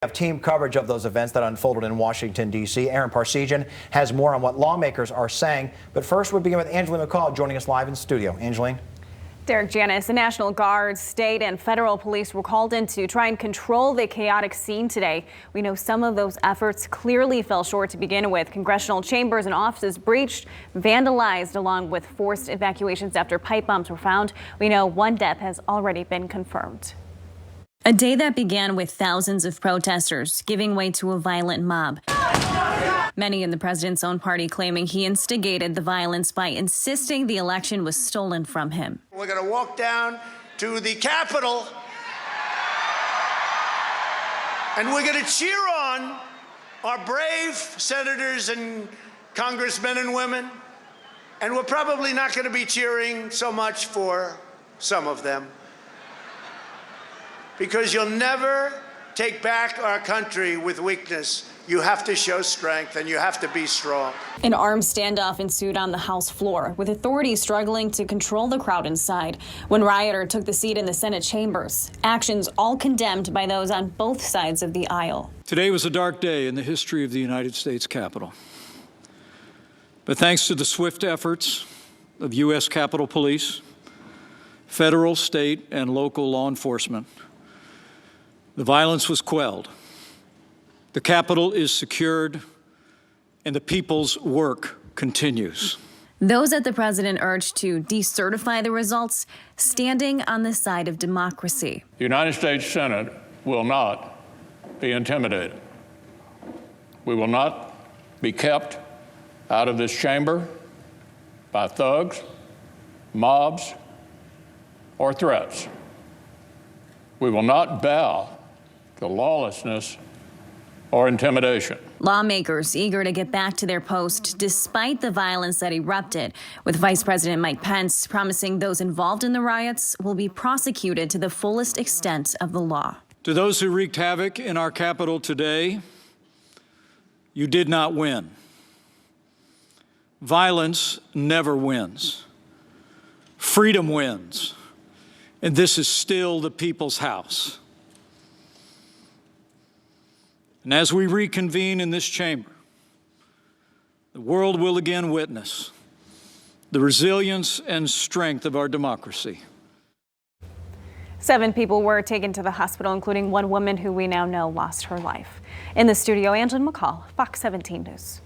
Have team coverage of those events that unfolded in Washington, D.C. Aaron Parsegian has more on what lawmakers are saying. But first, we begin with Angeline McCall joining us live in studio. Angeline. Derek, Janice, the National Guard, state and federal police were called in to try and control the chaotic scene today. We know some of those efforts clearly fell short to begin with. Congressional chambers and offices breached, vandalized, along with forced evacuations after pipe bombs were found. We know one death has already been confirmed. A day that began with thousands of protesters giving way to a violent mob. Many in the president's own party claiming he instigated the violence by insisting the election was stolen from him. We're going to walk down to the Capitol and we're going to cheer on our brave senators and congressmen and women. And we're probably not going to be cheering so much for some of them, because you'll never take back our country with weakness. You have to show strength and you have to be strong. An armed standoff ensued on the House floor, with authorities struggling to control the crowd inside. One rioter took the seat in the Senate chambers. Actions all condemned by those on both sides of the aisle. Today was a dark day in the history of the United States Capitol. But thanks to the swift efforts of U.S. Capitol Police, federal, state, and local law enforcement, the violence was quelled. The Capitol is secured, and the people's work continues. Those that the president urged to decertify the results, standing on the side of democracy. The United States Senate will not be intimidated. We will not be kept out of this chamber by thugs, mobs, or threats. We will not bow to lawlessness or intimidation. Lawmakers eager to get back to their post despite the violence that erupted, with Vice President Mike Pence promising those involved in the riots will be prosecuted to the fullest extent of the law. To those who wreaked havoc in our Capitol today, you did not win. Violence never wins. Freedom wins. And this is still the people's house. And as we reconvene in this chamber, the world will again witness the resilience and strength of our democracy. 7 people were taken to the hospital, including one woman who we now know lost her life. In the studio, Angeline McCall, Fox 17 News.